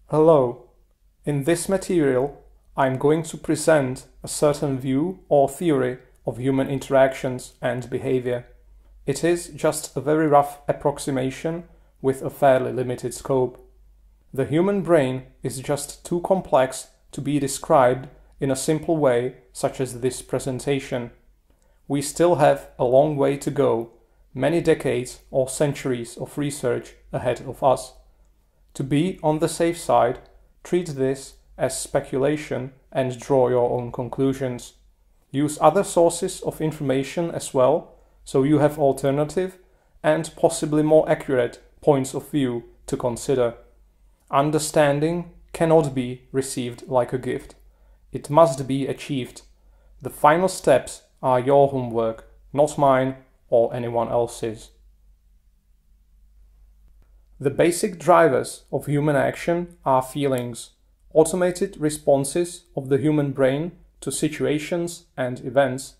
Hello, in this material I'm going to present a certain view or theory of human interactions and behavior. It is just a very rough approximation with a fairly limited scope. The human brain is just too complex to be described in a simple way such as this presentation. We still have a long way to go, many decades or centuries of research ahead of us. To be on the safe side, treat this as speculation and draw your own conclusions. Use other sources of information as well, so you have alternative and possibly more accurate points of view to consider. Understanding cannot be received like a gift. It must be achieved. The final steps are your homework, not mine or anyone else's. The basic drivers of human action are feelings, automated responses of the human brain to situations and events.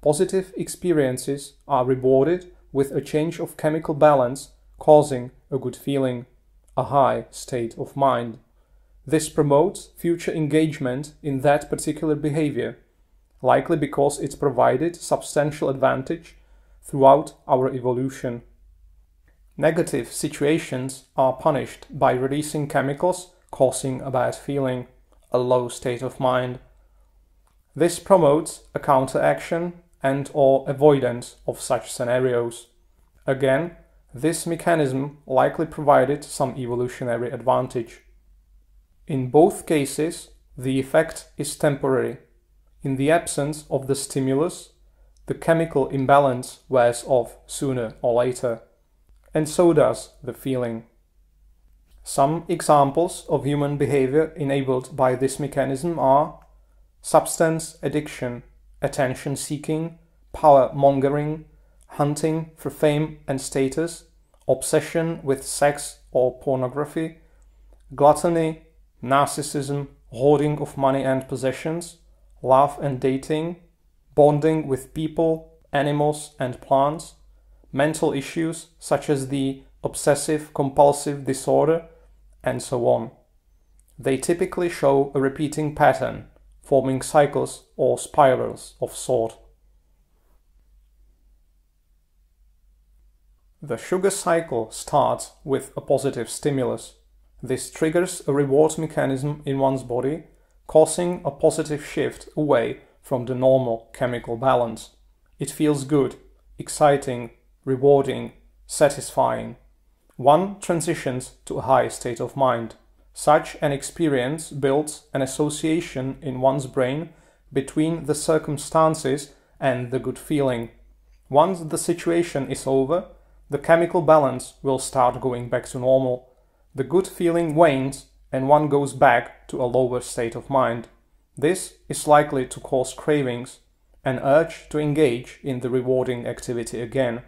Positive experiences are rewarded with a change of chemical balance, causing a good feeling, a high state of mind. This promotes future engagement in that particular behavior, likely because it provided substantial advantage throughout our evolution. Negative situations are punished by releasing chemicals causing a bad feeling, a low state of mind. This promotes a counteraction and/or avoidance of such scenarios. Again, this mechanism likely provided some evolutionary advantage. In both cases, the effect is temporary. In the absence of the stimulus, the chemical imbalance wears off sooner or later, and so does the feeling. Some examples of human behavior enabled by this mechanism are substance addiction, attention seeking, power mongering, hunting for fame and status, obsession with sex or pornography, gluttony, narcissism, hoarding of money and possessions, love and dating, bonding with people, animals and plants, mental issues such as the obsessive-compulsive disorder, and so on. They typically show a repeating pattern, forming cycles or spirals of sort. The sugar cycle starts with a positive stimulus. This triggers a reward mechanism in one's body, causing a positive shift away from the normal chemical balance. It feels good, exciting, rewarding, satisfying. One transitions to a high state of mind. Such an experience builds an association in one's brain between the circumstances and the good feeling. Once the situation is over, the chemical balance will start going back to normal. The good feeling wanes and one goes back to a lower state of mind. This is likely to cause cravings, an urge to engage in the rewarding activity again,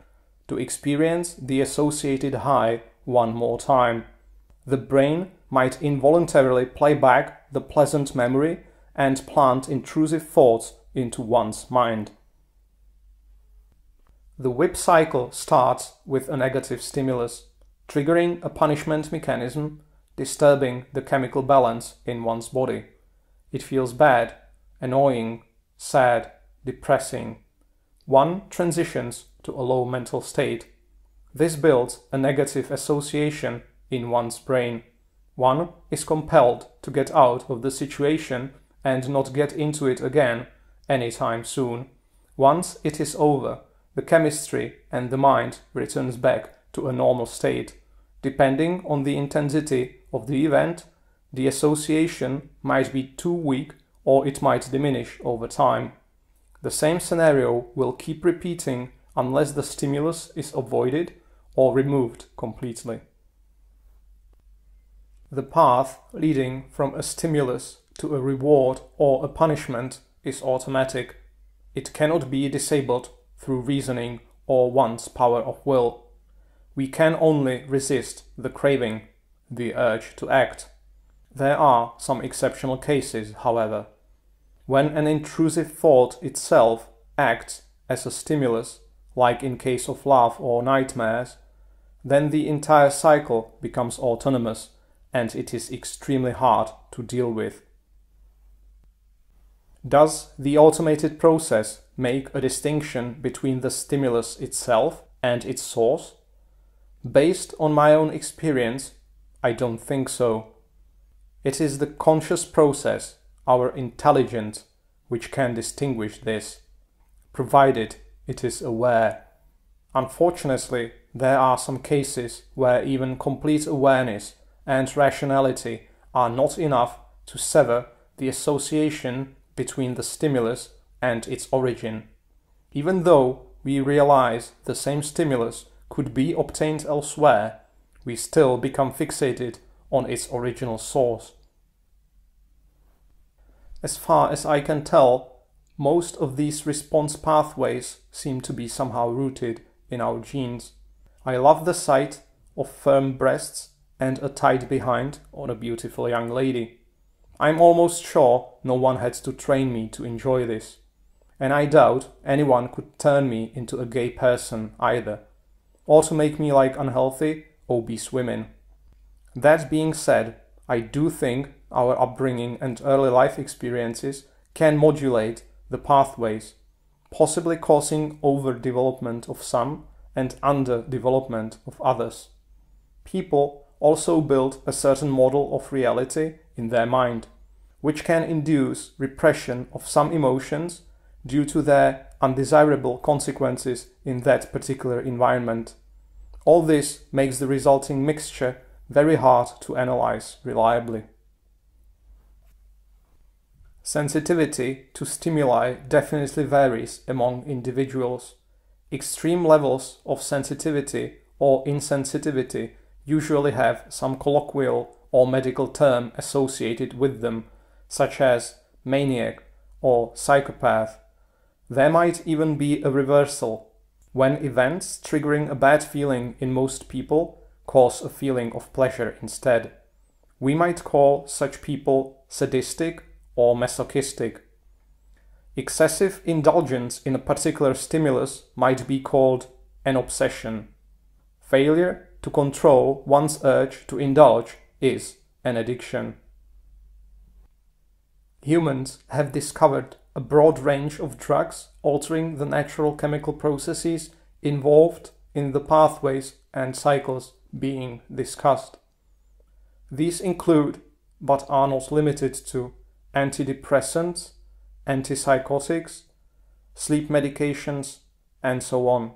to experience the associated high one more time. The brain might involuntarily play back the pleasant memory and plant intrusive thoughts into one's mind. The whip cycle starts with a negative stimulus, triggering a punishment mechanism, disturbing the chemical balance in one's body. It feels bad, annoying, sad, depressing. One transitions to a low mental state. This builds a negative association in one's brain. One is compelled to get out of the situation and not get into it again anytime soon. Once it is over, the chemistry and the mind returns back to a normal state. Depending on the intensity of the event, the association might be too weak or it might diminish over time. The same scenario will keep repeating unless the stimulus is avoided or removed completely. The path leading from a stimulus to a reward or a punishment is automatic. It cannot be disabled through reasoning or one's power of will. We can only resist the craving, the urge to act. There are some exceptional cases, however. When an intrusive thought itself acts as a stimulus, like in case of love or nightmares, then the entire cycle becomes autonomous and it is extremely hard to deal with. Does the automated process make a distinction between the stimulus itself and its source? Based on my own experience, I don't think so. It is the conscious process, our intelligence, which can distinguish this, provided it is aware. Unfortunately, there are some cases where even complete awareness and rationality are not enough to sever the association between the stimulus and its origin. Even though we realize the same stimulus could be obtained elsewhere, we still become fixated on its original source. As far as I can tell, most of these response pathways seem to be somehow rooted in our genes. I love the sight of firm breasts and a tight behind on a beautiful young lady. I'm almost sure no one had to train me to enjoy this, and I doubt anyone could turn me into a gay person either, or to make me like unhealthy, obese women. That being said, I do think our upbringing and early life experiences can modulate the pathways, possibly causing overdevelopment of some and underdevelopment of others. People also build a certain model of reality in their mind, which can induce repression of some emotions due to their undesirable consequences in that particular environment. All this makes the resulting mixture very hard to analyze reliably. Sensitivity to stimuli definitely varies among individuals. Extreme levels of sensitivity or insensitivity usually have some colloquial or medical term associated with them, such as maniac or psychopath. There might even be a reversal, when events triggering a bad feeling in most people cause a feeling of pleasure instead. We might call such people sadistic or masochistic. Excessive indulgence in a particular stimulus might be called an obsession. Failure to control one's urge to indulge is an addiction. Humans have discovered a broad range of drugs altering the natural chemical processes involved in the pathways and cycles being discussed. These include, but are not limited to, antidepressants, antipsychotics, sleep medications, and so on.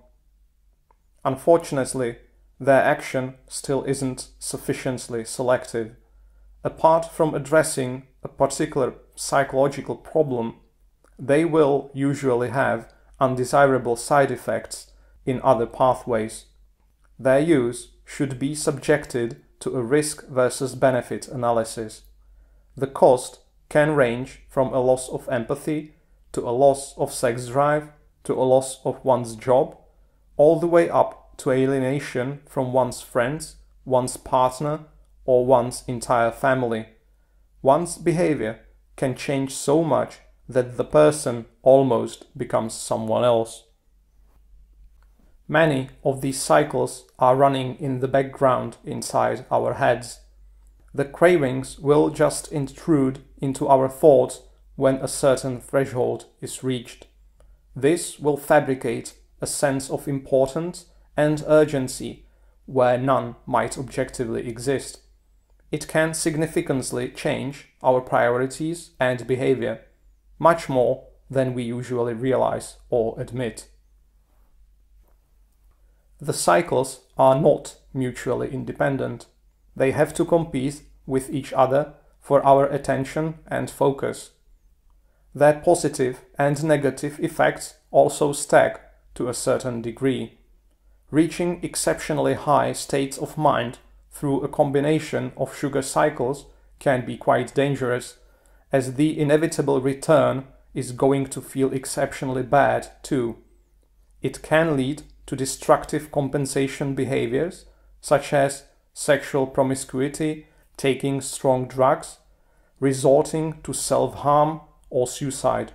Unfortunately, their action still isn't sufficiently selective. Apart from addressing a particular psychological problem, they will usually have undesirable side effects in other pathways. Their use should be subjected to a risk versus benefit analysis. The cost can range from a loss of empathy to a loss of sex drive to a loss of one's job, all the way up to alienation from one's friends, one's partner, or one's entire family. One's behavior can change so much that the person almost becomes someone else. Many of these cycles are running in the background inside our heads. The cravings will just intrude into our thoughts when a certain threshold is reached. This will fabricate a sense of importance and urgency where none might objectively exist. It can significantly change our priorities and behavior, much more than we usually realize or admit. The cycles are not mutually independent. They have to compete with each other for our attention and focus. Their positive and negative effects also stack to a certain degree. Reaching exceptionally high states of mind through a combination of sugar cycles can be quite dangerous, as the inevitable return is going to feel exceptionally bad too. It can lead to destructive compensation behaviors, such as sexual promiscuity, taking strong drugs, resorting to self-harm or suicide.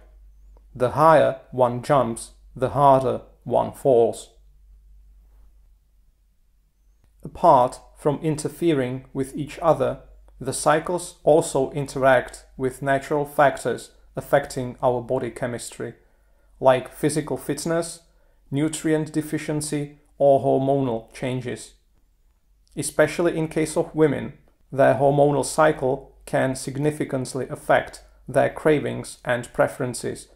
The higher one jumps, the harder one falls. Apart from interfering with each other, the cycles also interact with natural factors affecting our body chemistry, like physical fitness, nutrient deficiency, or hormonal changes. Especially in case of women, their hormonal cycle can significantly affect their cravings and preferences,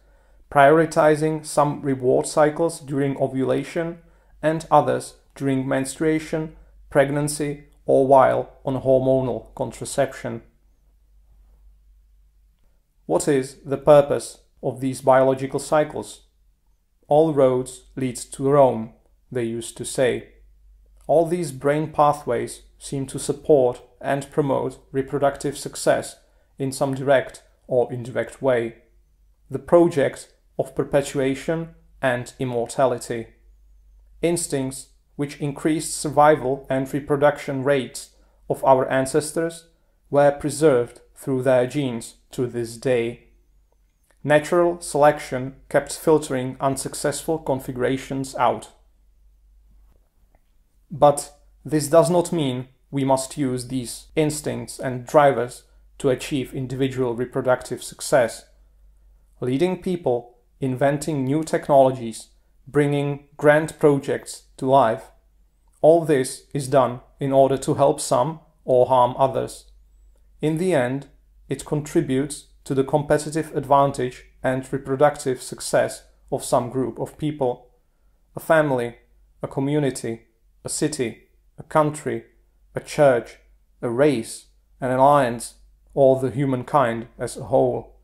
prioritizing some reward cycles during ovulation and others during menstruation, pregnancy, or while on hormonal contraception. What is the purpose of these biological cycles? All roads lead to Rome, they used to say. All these brain pathways seem to support and promote reproductive success in some direct or indirect way. The project of perpetuation and immortality. Instincts which increased survival and reproduction rates of our ancestors were preserved through their genes to this day. Natural selection kept filtering unsuccessful configurations out. But this does not mean we must use these instincts and drivers to achieve individual reproductive success. Leading people, inventing new technologies, bringing grand projects to life, all this is done in order to help some or harm others. In the end, it contributes to the competitive advantage and reproductive success of some group of people, a family, a community, a city, a country, a church, a race, an alliance, or the humankind as a whole.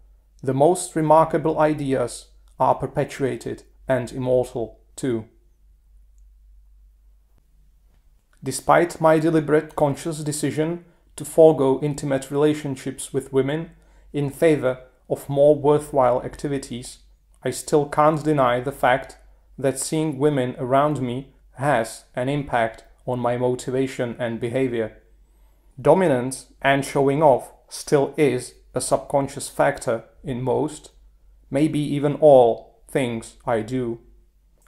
The most remarkable ideas are perpetuated and immortal too. Despite my deliberate conscious decision to forego intimate relationships with women in favor of more worthwhile activities, I still can't deny the fact that seeing women around me has an impact on my motivation and behavior. Dominance and showing off still is a subconscious factor in most, maybe even all, things I do.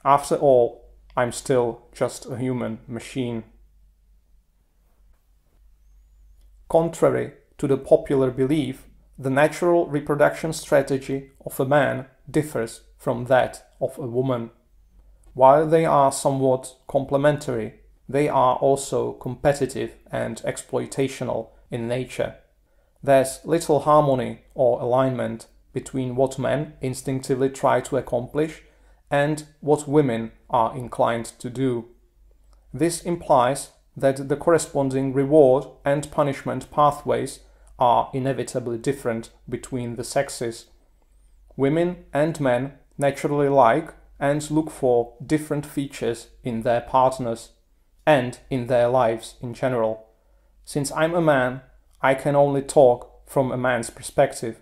After all, I'm still just a human machine. Contrary to the popular belief, the natural reproduction strategy of a man differs from that of a woman. While they are somewhat complementary, they are also competitive and exploitational in nature. There's little harmony or alignment between what men instinctively try to accomplish and what women are inclined to do. This implies that the corresponding reward and punishment pathways are inevitably different between the sexes. Women and men naturally like and look for different features in their partners and in their lives in general. Since I'm a man, I can only talk from a man's perspective.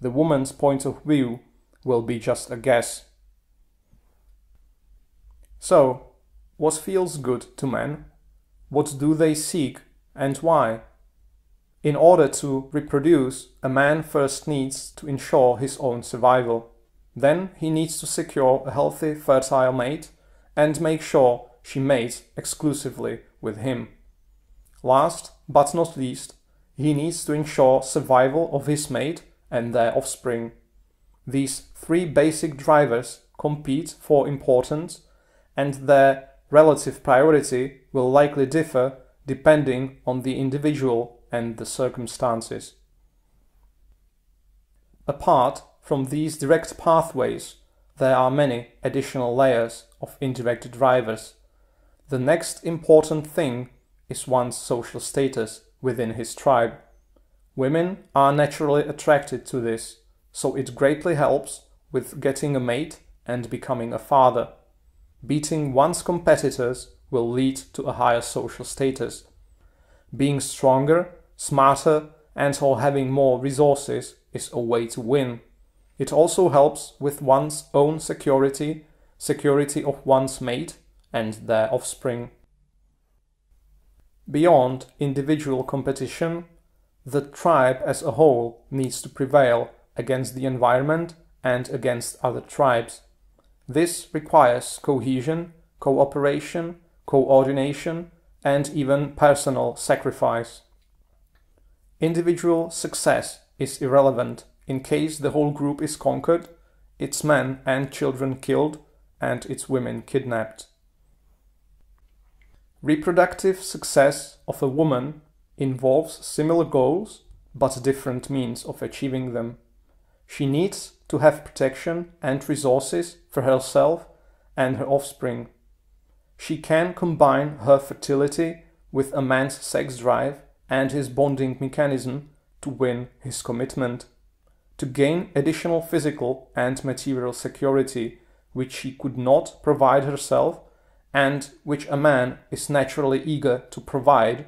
The woman's point of view will be just a guess. So, what feels good to men? What do they seek and why? In order to reproduce, a man first needs to ensure his own survival. Then he needs to secure a healthy, fertile mate and make sure she mates exclusively with him. Last but not least, he needs to ensure survival of his mate and their offspring. These three basic drivers compete for importance, and their relative priority will likely differ depending on the individual and the circumstances. Apart from these direct pathways, there are many additional layers of indirect drivers. The next important thing is one's social status within his tribe. Women are naturally attracted to this, so it greatly helps with getting a mate and becoming a father. Beating one's competitors will lead to a higher social status. Being stronger, smarter, and or having more resources is a way to win. It also helps with one's own security, security of one's mate and their offspring. Beyond individual competition, the tribe as a whole needs to prevail against the environment and against other tribes. This requires cohesion, cooperation, coordination, and even personal sacrifice. Individual success is irrelevant in case the whole group is conquered, its men and children killed, and its women kidnapped. Reproductive success of a woman involves similar goals, but different means of achieving them. She needs to have protection and resources for herself and her offspring. She can combine her fertility with a man's sex drive and his bonding mechanism to win his commitment, to gain additional physical and material security which she could not provide herself and which a man is naturally eager to provide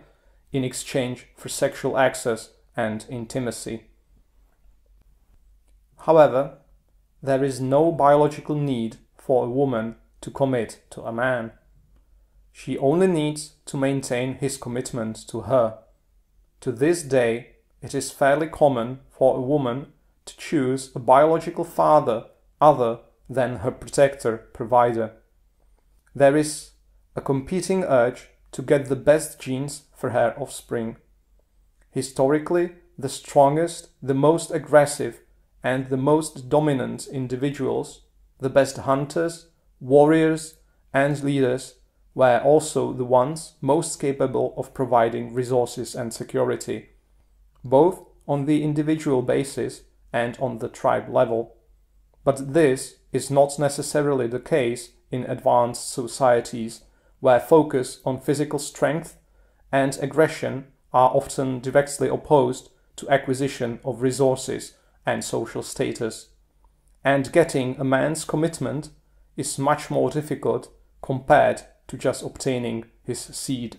in exchange for sexual access and intimacy. However, there is no biological need for a woman to commit to a man. She only needs to maintain his commitment to her. To this day, it is fairly common for a woman to choose a biological father other than her protector-provider. There is a competing urge to get the best genes for her offspring. Historically, the strongest, the most aggressive, and the most dominant individuals, the best hunters, warriors, and leaders, were also the ones most capable of providing resources and security, both on the individual basis and on the tribe level. But this is not necessarily the case in advanced societies, where focus on physical strength and aggression are often directly opposed to acquisition of resources and social status, and getting a man's commitment is much more difficult compared to just obtaining his seed.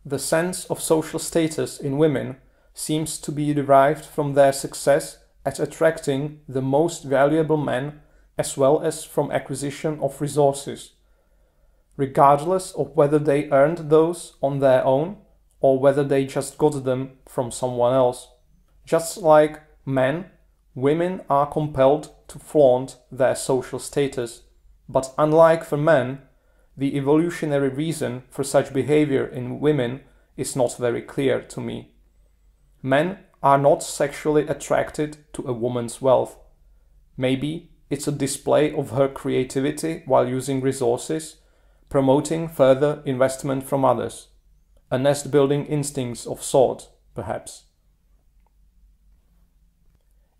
The sense of social status in women seems to be derived from their success at attracting the most valuable men as well as from acquisition of resources, regardless of whether they earned those on their own or whether they just got them from someone else. Just like men, women are compelled to flaunt their social status, but unlike for men, the evolutionary reason for such behavior in women is not very clear to me. Men are not sexually attracted to a woman's wealth. Maybe it's a display of her creativity while using resources, promoting further investment from others, a nest-building instincts of sort, perhaps.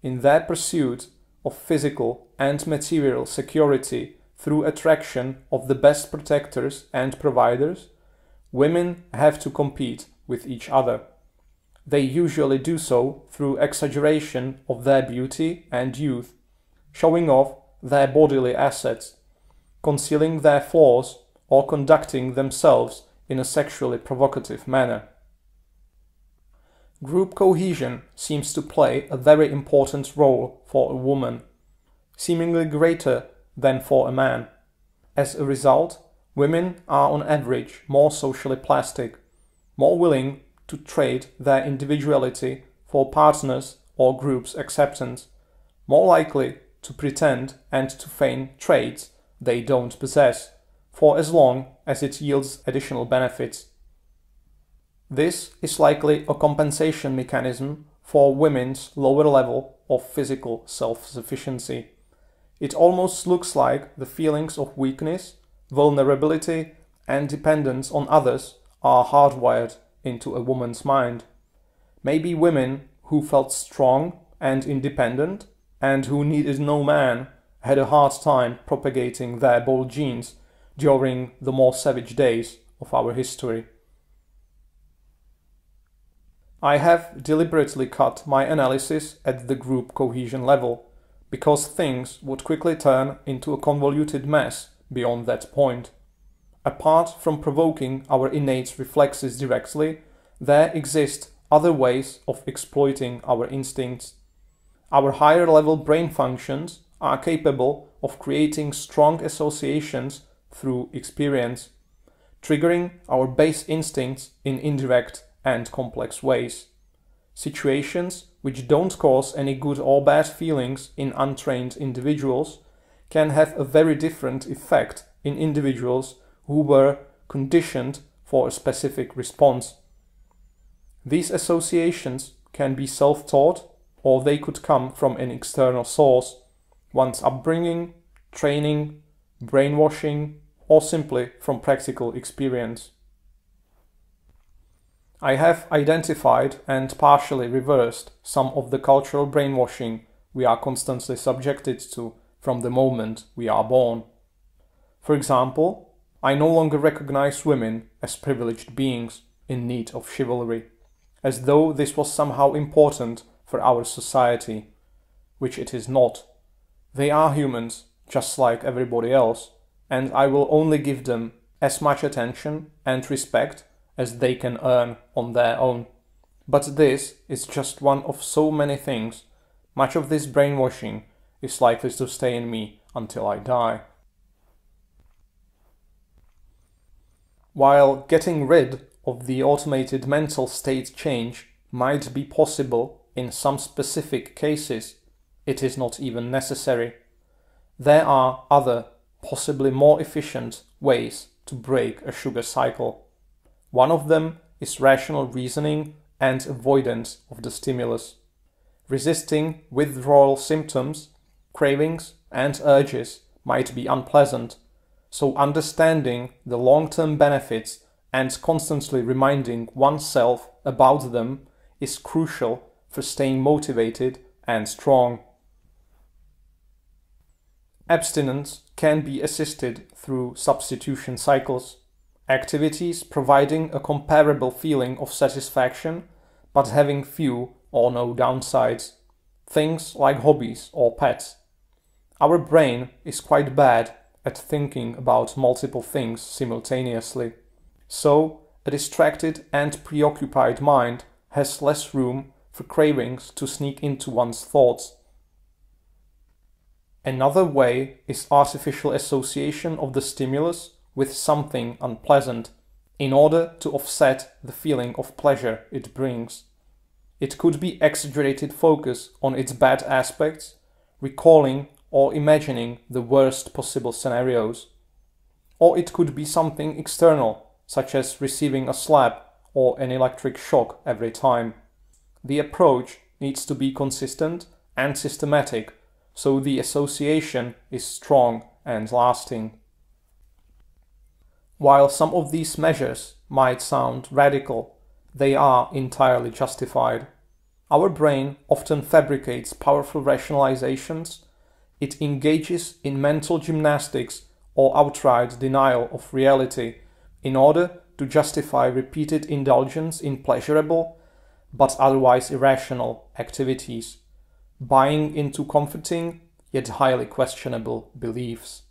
In their pursuit of physical and material security through attraction of the best protectors and providers, women have to compete with each other. They usually do so through exaggeration of their beauty and youth, showing off their bodily assets, concealing their flaws, or conducting themselves in a sexually provocative manner. Group cohesion seems to play a very important role for a woman, seemingly greater than for a man. As a result, women are on average more socially plastic, more willing to trade their individuality for partners or group's acceptance, more likely to pretend and to feign traits they don't possess, for as long as it yields additional benefits. This is likely a compensation mechanism for women's lower level of physical self-sufficiency. It almost looks like the feelings of weakness, vulnerability, and dependence on others are hardwired into a woman's mind. Maybe women who felt strong and independent and who needed no man had a hard time propagating their bold genes during the more savage days of our history. I have deliberately cut my analysis at the group cohesion level, because things would quickly turn into a convoluted mess beyond that point. Apart from provoking our innate reflexes directly, there exist other ways of exploiting our instincts. Our higher level brain functions are capable of creating strong associations through experience, triggering our base instincts in indirect and complex ways. Situations which don't cause any good or bad feelings in untrained individuals can have a very different effect in individuals who were conditioned for a specific response. These associations can be self-taught, or they could come from an external source, one's upbringing, training, brainwashing, or simply from practical experience. I have identified and partially reversed some of the cultural brainwashing we are constantly subjected to from the moment we are born. For example, I no longer recognize women as privileged beings in need of chivalry, as though this was somehow important for our society, which it is not. They are humans, just like everybody else, and I will only give them as much attention and respect as they can earn on their own. But this is just one of so many things. Much of this brainwashing is likely to stay in me until I die. While getting rid of the automated mental state change might be possible in some specific cases, it is not even necessary. There are other, possibly more efficient ways to break a sugar cycle. One of them is rational reasoning and avoidance of the stimulus. Resisting withdrawal symptoms, cravings, and urges might be unpleasant, so understanding the long-term benefits and constantly reminding oneself about them is crucial for staying motivated and strong. Abstinence can be assisted through substitution cycles, activities providing a comparable feeling of satisfaction but having few or no downsides, things like hobbies or pets. Our brain is quite bad at thinking about multiple things simultaneously, so a distracted and preoccupied mind has less room for cravings to sneak into one's thoughts. Another way is artificial association of the stimulus with something unpleasant in order to offset the feeling of pleasure it brings. It could be exaggerated focus on its bad aspects, recalling or imagining the worst possible scenarios. Or it could be something external, such as receiving a slap or an electric shock every time. The approach needs to be consistent and systematic, so the association is strong and lasting. While some of these measures might sound radical, they are entirely justified. Our brain often fabricates powerful rationalizations. It engages in mental gymnastics or outright denial of reality in order to justify repeated indulgence in pleasurable but otherwise irrational activities, buying into comforting yet highly questionable beliefs.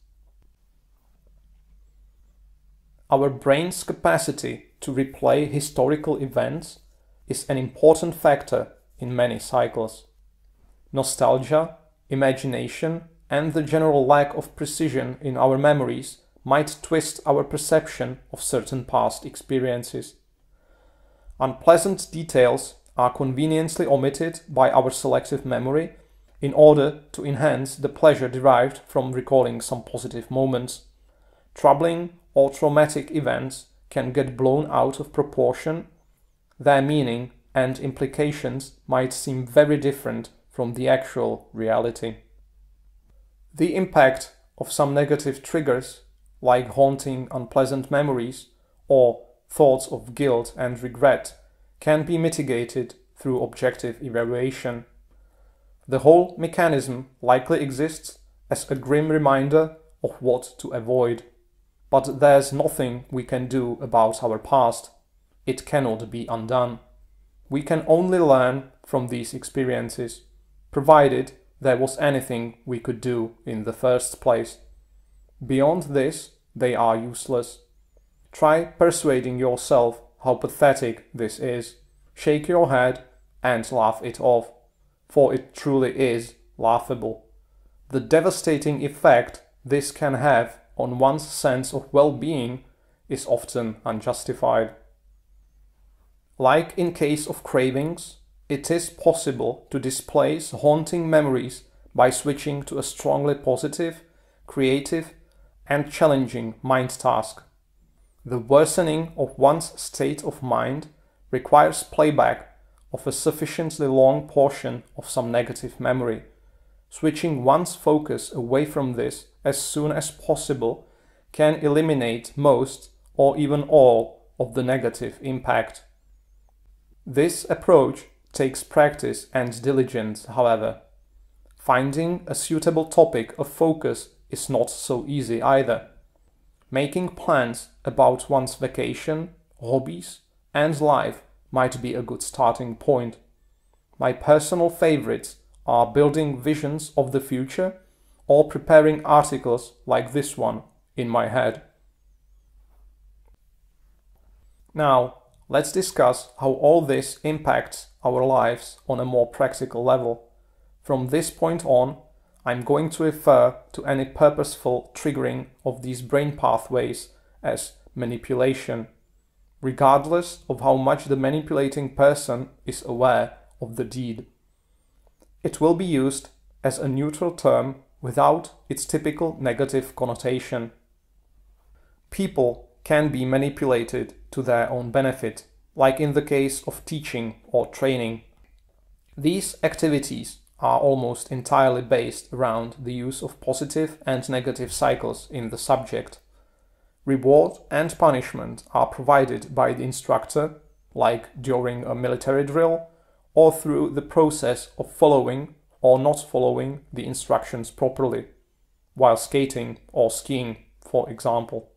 Our brain's capacity to replay historical events is an important factor in many cycles. Nostalgia, imagination, and the general lack of precision in our memories might twist our perception of certain past experiences. Unpleasant details are conveniently omitted by our selective memory in order to enhance the pleasure derived from recalling some positive moments. Troubling or traumatic events can get blown out of proportion. Their meaning and implications might seem very different from the actual reality. The impact of some negative triggers, like haunting unpleasant memories or thoughts of guilt and regret, can be mitigated through objective evaluation. The whole mechanism likely exists as a grim reminder of what to avoid. But there's nothing we can do about our past. It cannot be undone. We can only learn from these experiences, provided there was anything we could do in the first place. Beyond this, they are useless. Try persuading yourself how pathetic this is. Shake your head and laugh it off, for it truly is laughable. The devastating effect this can have on one's sense of well-being is often unjustified. Like in case of cravings, it is possible to displace haunting memories by switching to a strongly positive, creative, and challenging mind task. The worsening of one's state of mind requires playback of a sufficiently long portion of some negative memory. Switching one's focus away from this as soon as possible can eliminate most or even all of the negative impact. This approach takes practice and diligence, however. Finding a suitable topic of focus is not so easy either. Making plans about one's vacation, hobbies, and life might be a good starting point. My personal favorites are building visions of the future or preparing articles like this one in my head. Now, let's discuss how all this impacts our lives on a more practical level. From this point on, I'm going to refer to any purposeful triggering of these brain pathways as manipulation, regardless of how much the manipulating person is aware of the deed. It will be used as a neutral term without its typical negative connotation. People can be manipulated to their own benefit, like in the case of teaching or training. These activities are almost entirely based around the use of positive and negative cycles in the subject. Reward and punishment are provided by the instructor, like during a military drill, or through the process of following or not following the instructions properly, while skating or skiing, for example.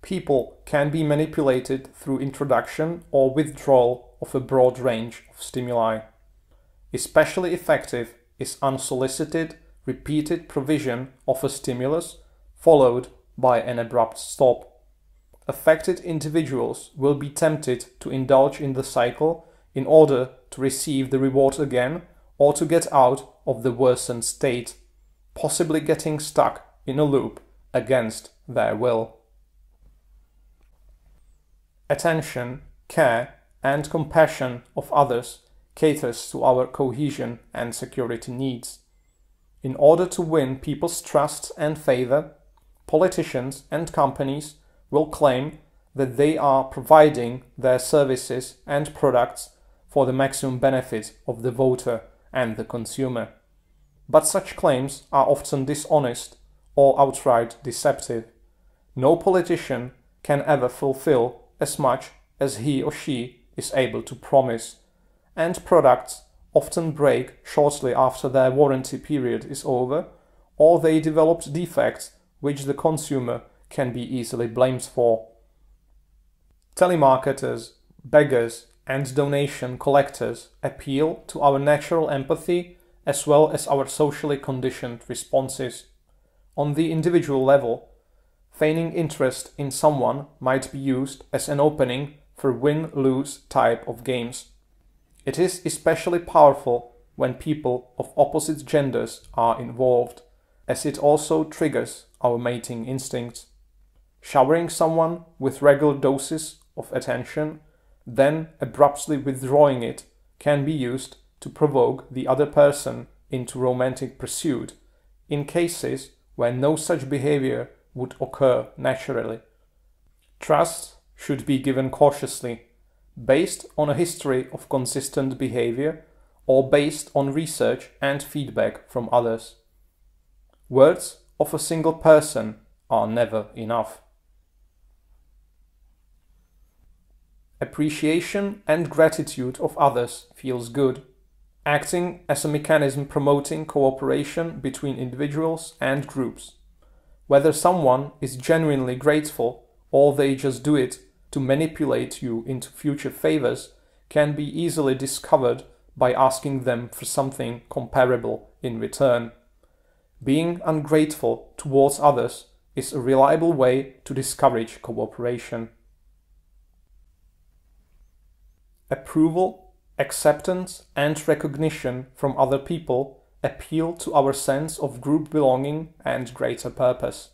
People can be manipulated through introduction or withdrawal of a broad range of stimuli. Especially effective is unsolicited, repeated provision of a stimulus followed by an abrupt stop. Affected individuals will be tempted to indulge in the cycle in order to receive the reward again or to get out of the worsened state, possibly getting stuck in a loop against their will. Attention, care, and compassion of others caters to our cohesion and security needs. In order to win people's trust and favor, politicians and companies will claim that they are providing their services and products for the maximum benefit of the voter and the consumer. But such claims are often dishonest or outright deceptive. No politician can ever fulfill as much as he or she is able to promise, and products often break shortly after their warranty period is over, or they develop defects which the consumer can be easily blamed for. Telemarketers, beggars, and donation collectors appeal to our natural empathy as well as our socially conditioned responses. On the individual level, feigning interest in someone might be used as an opening for win-lose type of games. It is especially powerful when people of opposite genders are involved, as it also triggers our mating instincts. Showering someone with regular doses of attention, then abruptly withdrawing it, can be used to provoke the other person into romantic pursuit in cases where no such behavior would occur naturally. Trust should be given cautiously, based on a history of consistent behavior or based on research and feedback from others. Words of a single person are never enough. Appreciation and gratitude of others feels good, acting as a mechanism promoting cooperation between individuals and groups. Whether someone is genuinely grateful or they just do it to manipulate you into future favors can be easily discovered by asking them for something comparable in return. Being ungrateful towards others is a reliable way to discourage cooperation. Approval, acceptance, and recognition from other people appeal to our sense of group belonging and greater purpose.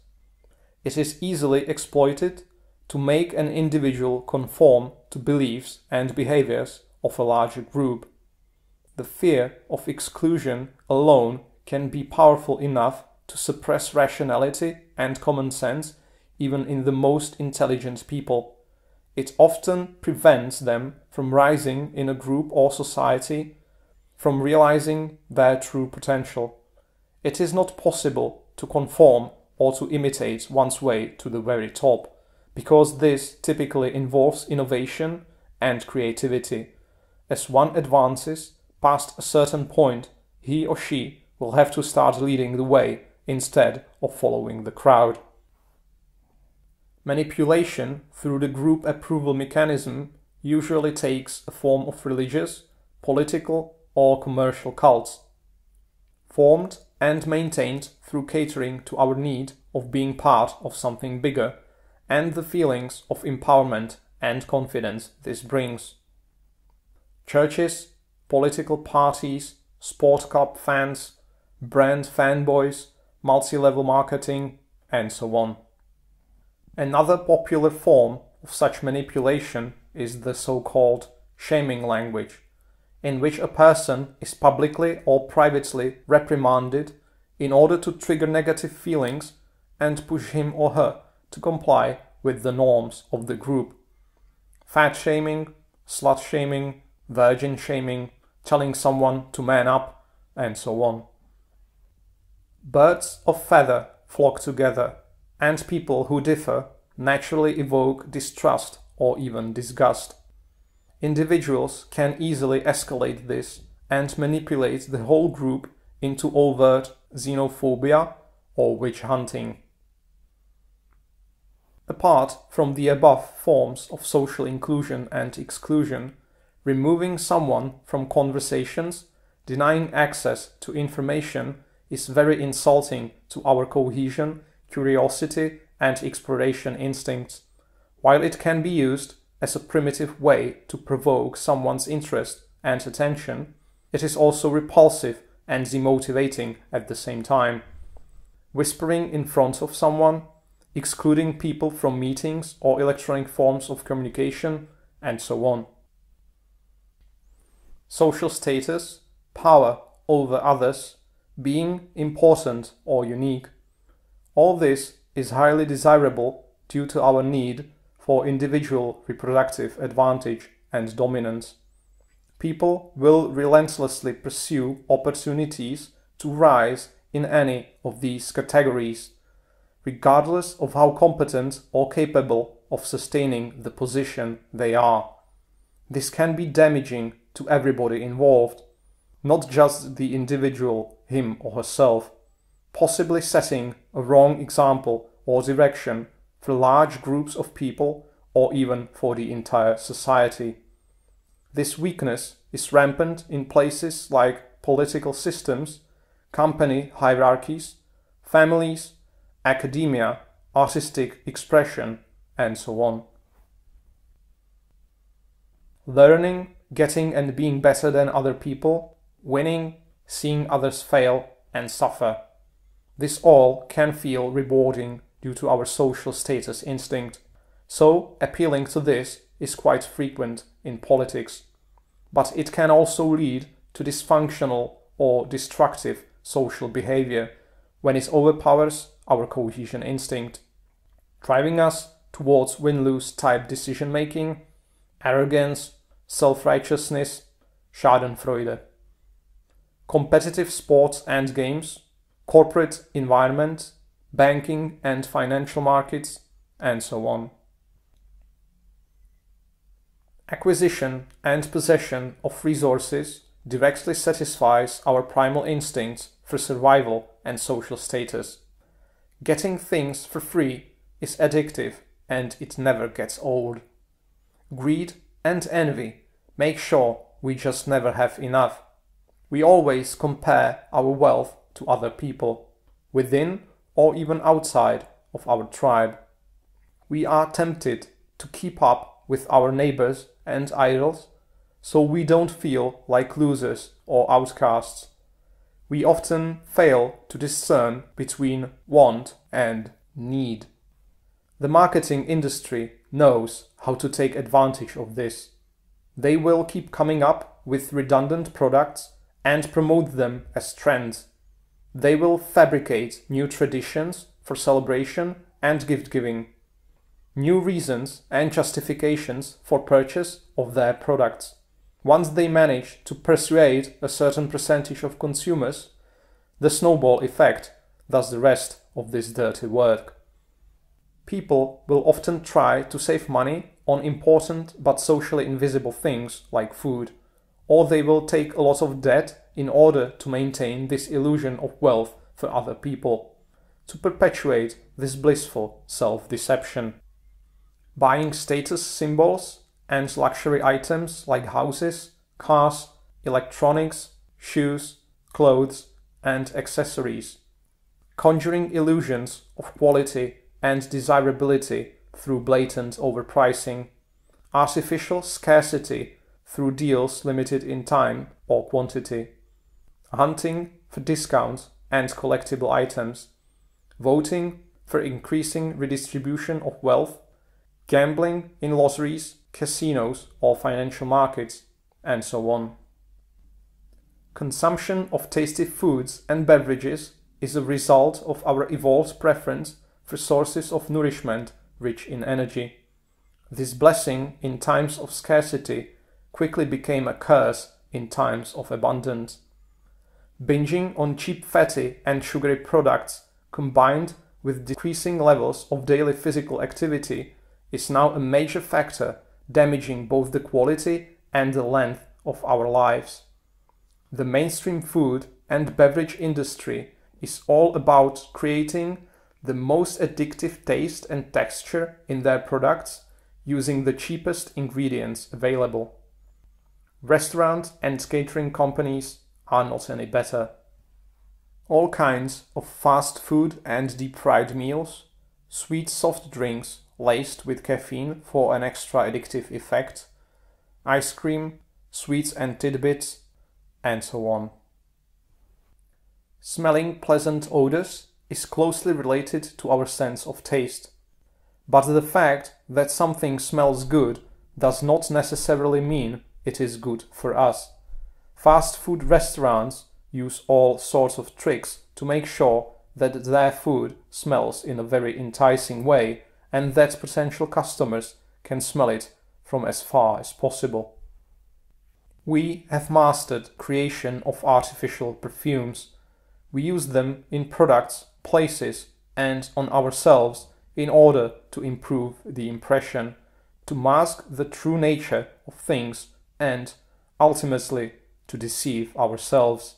It is easily exploited to make an individual conform to beliefs and behaviors of a larger group. The fear of exclusion alone can be powerful enough to suppress rationality and common sense even in the most intelligent people. it often prevents them from rising in a group or society, from realizing their true potential. It is not possible to conform or to imitate one's way to the very top, because this typically involves innovation and creativity. As one advances past a certain point, he or she will have to start leading the way instead of following the crowd. Manipulation through the group approval mechanism usually takes a form of religious, political, or commercial cults, formed and maintained through catering to our need of being part of something bigger and the feelings of empowerment and confidence this brings. Churches, political parties, sport club fans, brand fanboys, multi-level marketing, and so on. Another popular form of such manipulation is the so-called shaming language, in which a person is publicly or privately reprimanded in order to trigger negative feelings and push him or her to comply with the norms of the group. Fat shaming, slut shaming, virgin shaming, telling someone to man up, and so on. Birds of feather flock together, and people who differ naturally evoke distrust or even disgust. Individuals can easily escalate this and manipulate the whole group into overt xenophobia or witch hunting. Apart from the above forms of social inclusion and exclusion, removing someone from conversations, denying access to information is very insulting to our cohesion, curiosity, and exploration instincts. While it can be used as a primitive way to provoke someone's interest and attention, it is also repulsive and demotivating at the same time. Whispering in front of someone, excluding people from meetings or electronic forms of communication, and so on. Social status, power over others, being important or unique. All this is highly desirable due to our need for individual reproductive advantage and dominance. People will relentlessly pursue opportunities to rise in any of these categories, regardless of how competent or capable of sustaining the position they are. This can be damaging to everybody involved, not just the individual, him or herself, possibly setting a wrong example or direction for large groups of people or even for the entire society. This weakness is rampant in places like political systems, company hierarchies, families, academia, artistic expression, and so on. Learning, getting and being better than other people, winning, seeing others fail and suffer. This all can feel rewarding due to our social status instinct, so appealing to this is quite frequent in politics. But it can also lead to dysfunctional or destructive social behavior when it overpowers our cohesion instinct, driving us towards win-lose type decision-making, arrogance, self-righteousness, schadenfreude. Competitive sports and games, corporate environment, banking and financial markets, and so on. Acquisition and possession of resources directly satisfies our primal instincts for survival and social status. Getting things for free is addictive and it never gets old. Greed and envy make sure we just never have enough. We always compare our wealth to other people, within or even outside of our tribe. We are tempted to keep up with our neighbors and idols, so we don't feel like losers or outcasts. We often fail to discern between want and need. The marketing industry knows how to take advantage of this. They will keep coming up with redundant products and promote them as trends. They will fabricate new traditions for celebration and gift-giving. new reasons and justifications for purchase of their products. Once they manage to persuade a certain percentage of consumers, the snowball effect does the rest of this dirty work. People will often try to save money on important but socially invisible things like food, or they will take a lot of debt in order to maintain this illusion of wealth for other people, to perpetuate this blissful self-deception. Buying status symbols and luxury items like houses, cars, electronics, shoes, clothes, and accessories. Conjuring illusions of quality and desirability through blatant overpricing. Artificial scarcity through deals limited in time or quantity. Hunting for discounts and collectible items. Voting for increasing redistribution of wealth. Gambling in lotteries, casinos, or financial markets, and so on. Consumption of tasty foods and beverages is a result of our evolved preference for sources of nourishment rich in energy. This blessing in times of scarcity quickly became a curse in times of abundance. Binging on cheap fatty and sugary products combined with decreasing levels of daily physical activity is now a major factor damaging both the quality and the length of our lives. The mainstream food and beverage industry is all about creating the most addictive taste and texture in their products using the cheapest ingredients available. Restaurant and catering companies are not any better. All kinds of fast food and deep-fried meals, sweet soft drinks laced with caffeine for an extra addictive effect, ice cream, sweets and tidbits, and so on. Smelling pleasant odors is closely related to our sense of taste. But the fact that something smells good does not necessarily mean it is good for us. Fast food restaurants use all sorts of tricks to make sure that their food smells in a very enticing way and that potential customers can smell it from as far as possible. We have mastered creation of artificial perfumes. We use them in products, places, and on ourselves in order to improve the impression, to mask the true nature of things, and, ultimately, to deceive ourselves.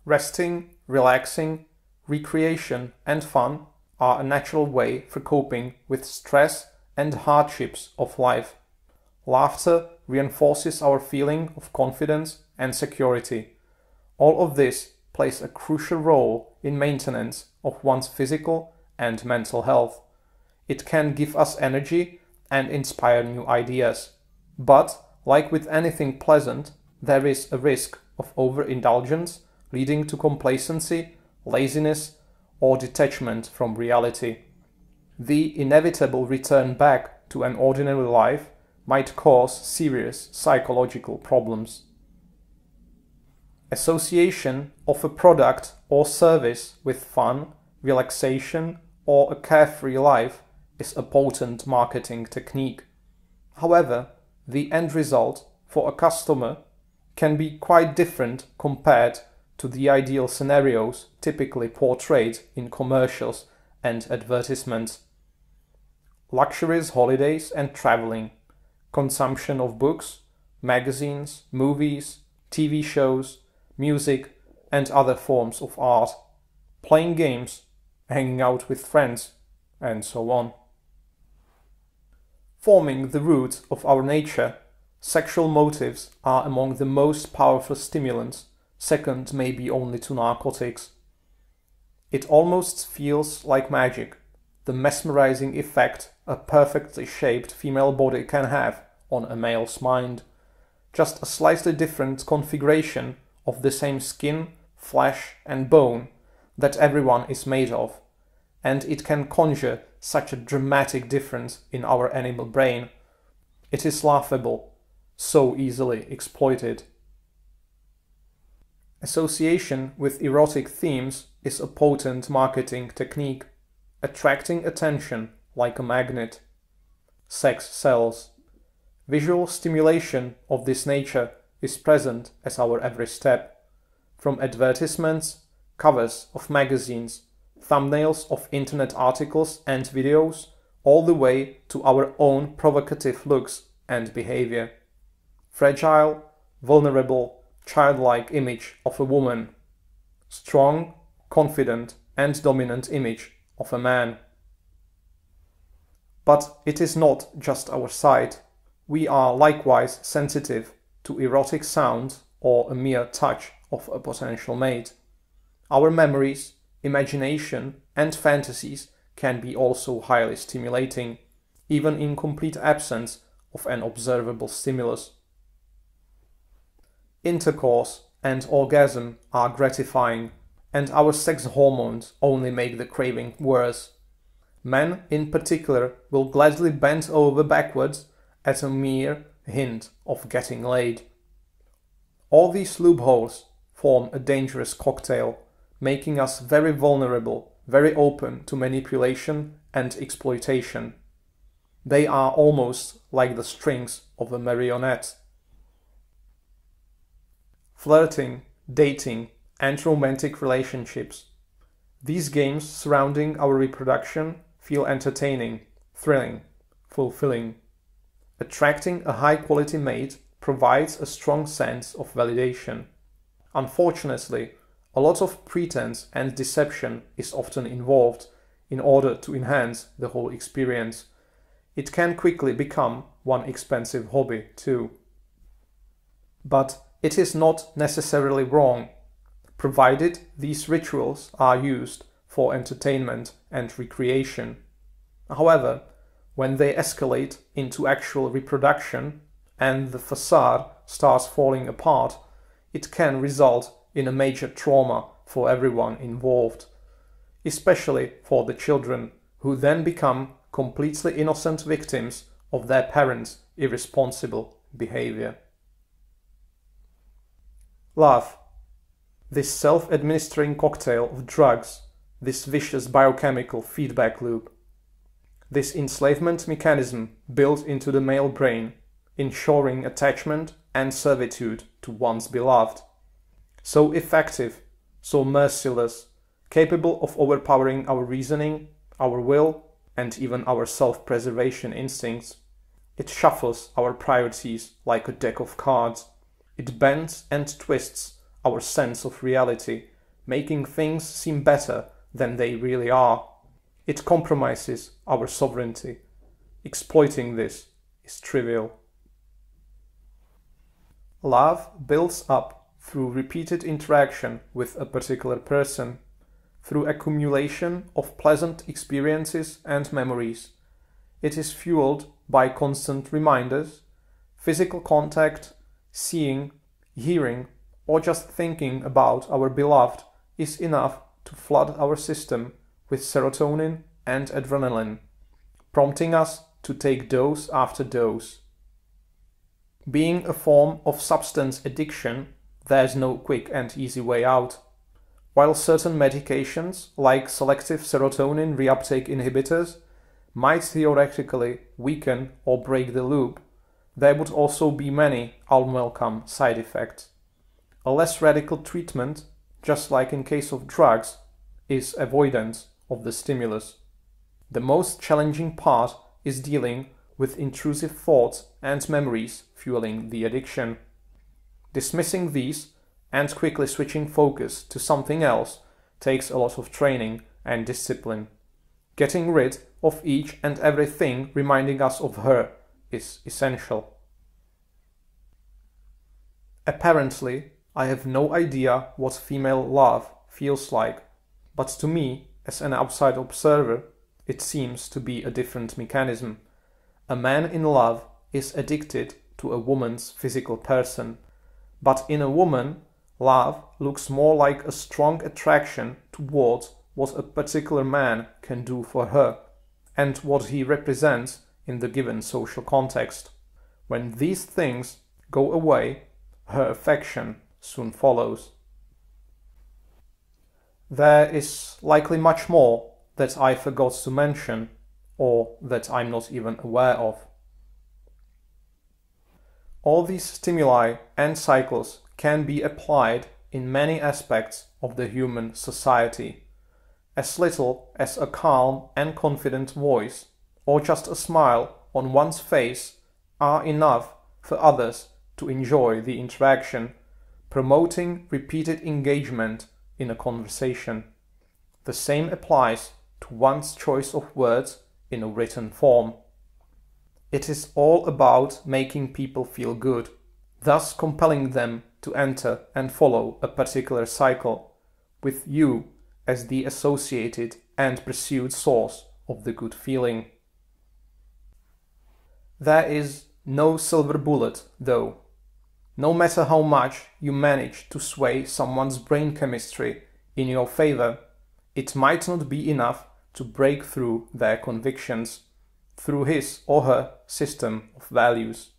Resting, relaxing, recreation, and fun are a natural way for coping with stress and hardships of life. Laughter reinforces our feeling of confidence and security. All of this plays a crucial role in maintenance of one's physical and mental health. It can give us energy and inspire new ideas. But, like with anything pleasant, there is a risk of overindulgence leading to complacency, laziness, or detachment from reality. The inevitable return back to an ordinary life might cause serious psychological problems. Association of a product or service with fun, relaxation, or a carefree life is a potent marketing technique. However, the end result for a customer can be quite different compared to the ideal scenarios typically portrayed in commercials and advertisements. Luxurious holidays and traveling, consumption of books, magazines, movies, TV shows, music, and other forms of art, playing games, hanging out with friends, and so on. Forming the root of our nature, sexual motives are among the most powerful stimulants, second maybe only to narcotics. It almost feels like magic, the mesmerizing effect a perfectly shaped female body can have on a male's mind. Just a slightly different configuration of the same skin, flesh, and bone that everyone is made of, and it can conjure such a dramatic difference in our animal brain. It is laughable, so easily exploited. Association with erotic themes is a potent marketing technique. attracting attention like a magnet. Sex sells. Visual stimulation of this nature is present at our every step, from advertisements, covers of magazines, thumbnails of internet articles and videos, all the way to our own provocative looks and behavior. Fragile, vulnerable, childlike image of a woman. Strong, confident and dominant image of a man. But it is not just our sight. We are likewise sensitive to erotic sounds or a mere touch of a potential mate. Our memories, imagination and fantasies can be also highly stimulating, even in complete absence of an observable stimulus. Intercourse and orgasm are gratifying, and our sex hormones only make the craving worse. Men in particular will gladly bend over backwards at a mere hint of getting laid. All these loopholes form a dangerous cocktail, making us very vulnerable, very open to manipulation and exploitation. They are almost like the strings of a marionette. Flirting, dating, and romantic relationships. These games surrounding our reproduction feel entertaining, thrilling, fulfilling. Attracting a high-quality mate provides a strong sense of validation. Unfortunately, a lot of pretense and deception is often involved in order to enhance the whole experience. It can quickly become one expensive hobby too. But it is not necessarily wrong, provided these rituals are used for entertainment and recreation. However, when they escalate into actual reproduction and the facade starts falling apart, it can result in a major trauma for everyone involved, especially for the children, who then become completely innocent victims of their parents' irresponsible behavior. Love. This self-administering cocktail of drugs, this vicious biochemical feedback loop. This enslavement mechanism built into the male brain, ensuring attachment and servitude to one's beloved. So effective, so merciless, capable of overpowering our reasoning, our will, and even our self-preservation instincts. It shuffles our priorities like a deck of cards. It bends and twists our sense of reality, making things seem better than they really are. It compromises our sovereignty. Exploiting this is trivial. Love builds up through repeated interaction with a particular person, through accumulation of pleasant experiences and memories. It is fueled by constant reminders, physical contact, seeing, hearing, or just thinking about our beloved is enough to flood our system with serotonin and adrenaline, prompting us to take dose after dose. Being a form of substance addiction, there's no quick and easy way out. While certain medications, like selective serotonin reuptake inhibitors, might theoretically weaken or break the loop, there would also be many unwelcome side effects. A less radical treatment, just like in case of drugs, is avoidance of the stimulus. The most challenging part is dealing with intrusive thoughts and memories fueling the addiction. Dismissing these and quickly switching focus to something else takes a lot of training and discipline. Getting rid of each and everything reminding us of her is essential. Apparently, I have no idea what female love feels like, but to me, as an outside observer, it seems to be a different mechanism. A man in love is addicted to a woman's physical person, but in a woman, love looks more like a strong attraction towards what a particular man can do for her, and what he represents in the given social context. When these things go away, her affection soon follows. There is likely much more that I forgot to mention or that I'm not even aware of. All these stimuli and cycles can be applied in many aspects of the human society. As little as a calm and confident voice or just a smile on one's face are enough for others to enjoy the interaction, promoting repeated engagement in a conversation. The same applies to one's choice of words in a written form. It is all about making people feel good, thus compelling them to enter and follow a particular cycle, with you as the associated and pursued source of the good feeling. There is no silver bullet, though. No matter how much you manage to sway someone's brain chemistry in your favor, it might not be enough to break through their convictions, through his or her system of values.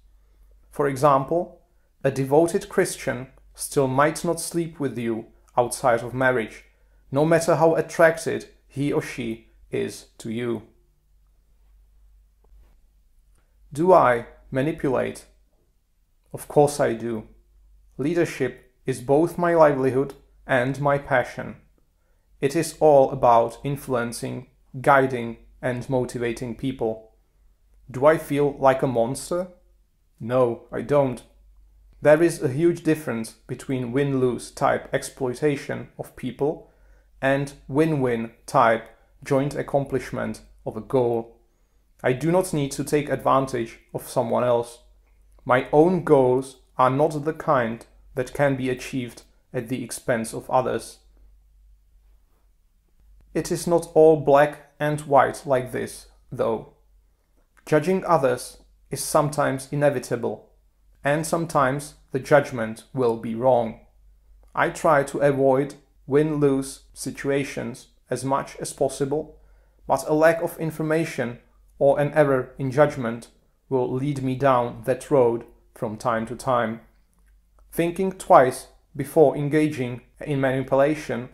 For example, a devoted Christian still might not sleep with you outside of marriage, no matter how attracted he or she is to you. Do I manipulate? Of course I do. Leadership is both my livelihood and my passion. It is all about influencing, guiding, and motivating people. Do I feel like a monster? No, I don't. There is a huge difference between win-lose type exploitation of people and win-win type joint accomplishment of a goal. I do not need to take advantage of someone else. My own goals are not the kind that can be achieved at the expense of others. It is not all black and white like this, though. Judging others is sometimes inevitable, and sometimes the judgment will be wrong. I try to avoid win-lose situations as much as possible, but a lack of information or an error in judgment will lead me down that road from time to time. Thinking twice before engaging in manipulation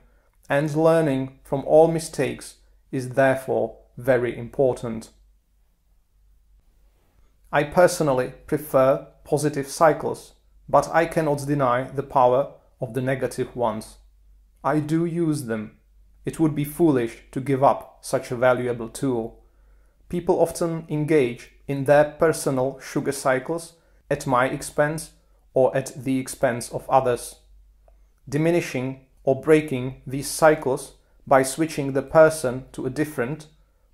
and learning from all mistakes is therefore very important. I personally prefer positive cycles, but I cannot deny the power of the negative ones. I do use them. It would be foolish to give up such a valuable tool. People often engage in their personal sugar cycles at my expense or at the expense of others. Diminishing or breaking these cycles by switching the person to a different,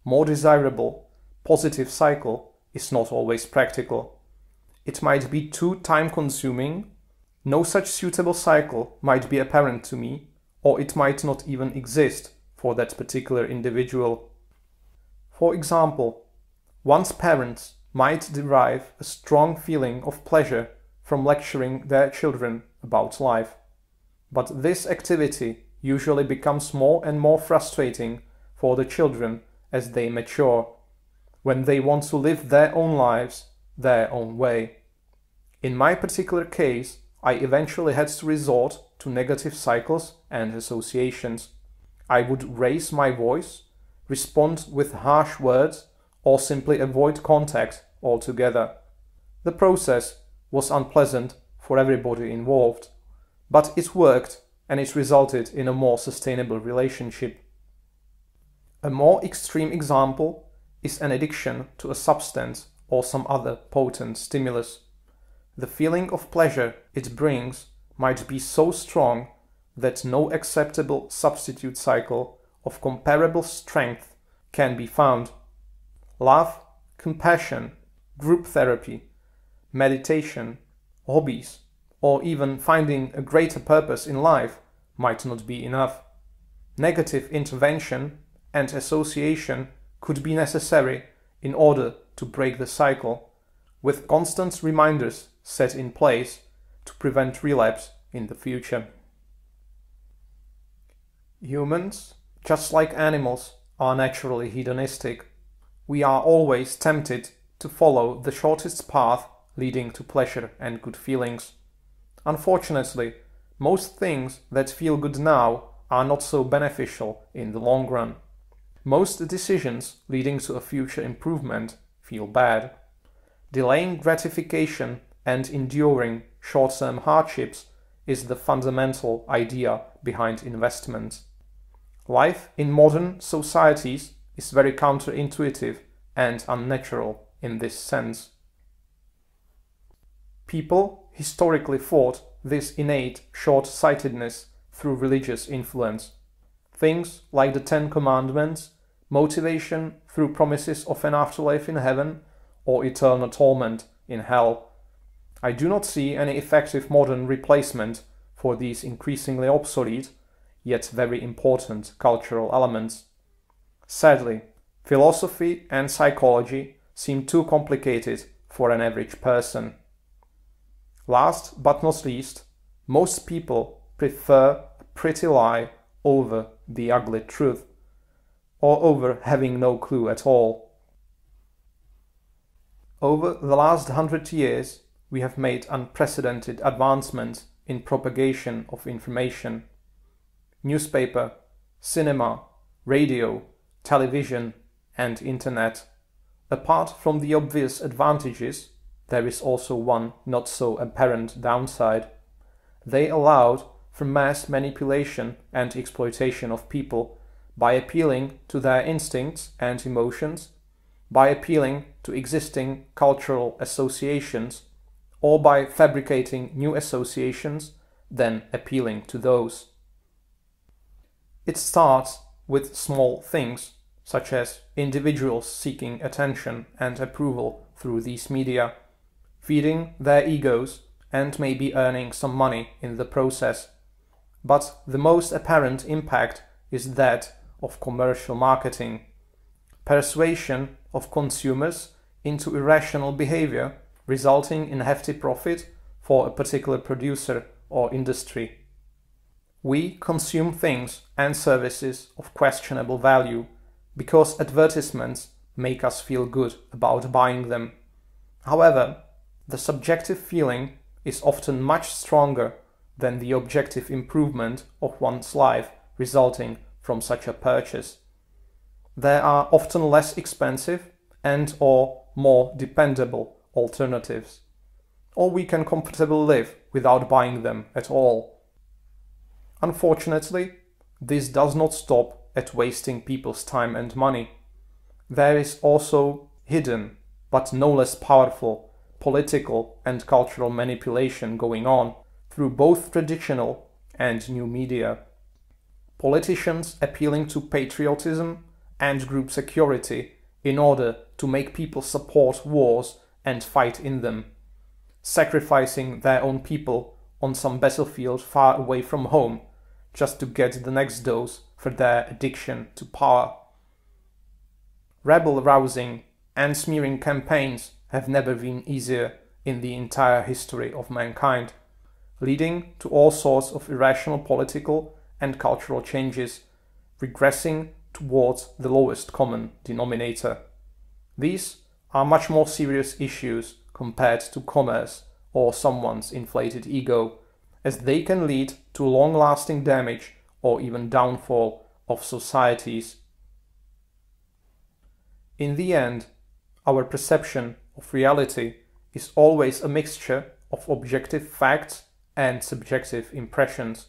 more desirable, positive cycle is not always practical. It might be too time-consuming, no such suitable cycle might be apparent to me, or it might not even exist for that particular individual. For example, one's parents might derive a strong feeling of pleasure from lecturing their children about life. But this activity usually becomes more and more frustrating for the children as they mature, when they want to live their own lives their own way. In my particular case, I eventually had to resort to negative cycles and associations. I would raise my voice, respond with harsh words, or simply avoid contact altogether. The process was unpleasant for everybody involved, but it worked and it resulted in a more sustainable relationship. A more extreme example is an addiction to a substance or some other potent stimulus. The feeling of pleasure it brings might be so strong that no acceptable substitute cycle of comparable strength can be found. Love, compassion, group therapy, meditation, hobbies, or even finding a greater purpose in life might not be enough. Negative intervention and association could be necessary in order to break the cycle, with constant reminders set in place to prevent relapse in the future. Humans, just like animals, are naturally hedonistic. We are always tempted to follow the shortest path leading to pleasure and good feelings. Unfortunately, most things that feel good now are not so beneficial in the long run. Most decisions leading to a future improvement feel bad. Delaying gratification and enduring short-term hardships is the fundamental idea behind investment. Life in modern societies is very counterintuitive and unnatural in this sense. People historically fought this innate short-sightedness through religious influence. Things like the Ten Commandments, motivation through promises of an afterlife in heaven, or eternal torment in hell. I do not see any effective modern replacement for these increasingly obsolete, yet very important cultural elements. Sadly, philosophy and psychology seem too complicated for an average person. Last but not least, most people prefer a pretty lie over the ugly truth, or over having no clue at all. Over the last 100 years, we have made unprecedented advancements in propagation of information. Newspaper, cinema, radio, television, and internet. Apart from the obvious advantages, there is also one not so apparent downside. They allowed for mass manipulation and exploitation of people by appealing to their instincts and emotions, by appealing to existing cultural associations, or by fabricating new associations, then appealing to those. It starts with small things, such as individuals seeking attention and approval through these media, feeding their egos and maybe earning some money in the process. But the most apparent impact is that of commercial marketing, persuasion of consumers into irrational behavior, resulting in hefty profit for a particular producer or industry. We consume things and services of questionable value because advertisements make us feel good about buying them. However, the subjective feeling is often much stronger than the objective improvement of one's life resulting from such a purchase. There are often less expensive and or more dependable alternatives, or we can comfortably live without buying them at all. Unfortunately, this does not stop at wasting people's time and money. There is also hidden, but no less powerful, political and cultural manipulation going on through both traditional and new media. Politicians appealing to patriotism and group security in order to make people support wars and fight in them, sacrificing their own people on some battlefield far away from home just to get the next dose for their addiction to power. Rebel-rousing and smearing campaigns have never been easier in the entire history of mankind, leading to all sorts of irrational political and cultural changes, regressing towards the lowest common denominator. These are much more serious issues compared to commerce or someone's inflated ego, as they can lead to long-lasting damage or even downfall of societies. In the end, our perception of reality is always a mixture of objective facts and subjective impressions,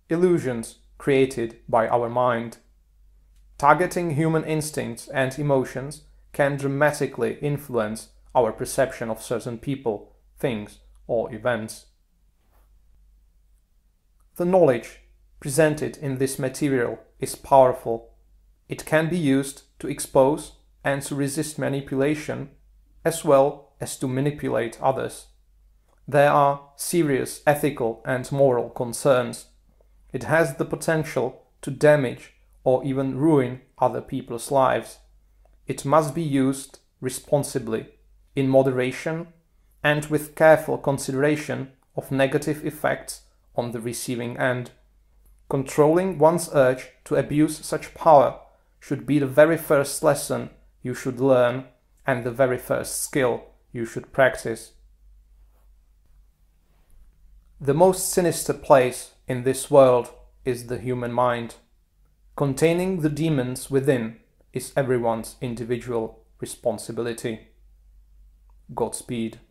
illusions created by our mind. Targeting human instincts and emotions can dramatically influence our perception of certain people, things, or events. The knowledge presented in this material is powerful. It can be used to expose and to resist manipulation, as well as to manipulate others. There are serious ethical and moral concerns. It has the potential to damage or even ruin other people's lives. It must be used responsibly, in moderation, and with careful consideration of negative effects on the receiving end. Controlling one's urge to abuse such power should be the very first lesson you should learn and the very first skill you should practice. The most sinister place in this world is the human mind. Containing the demons within is everyone's individual responsibility. Godspeed.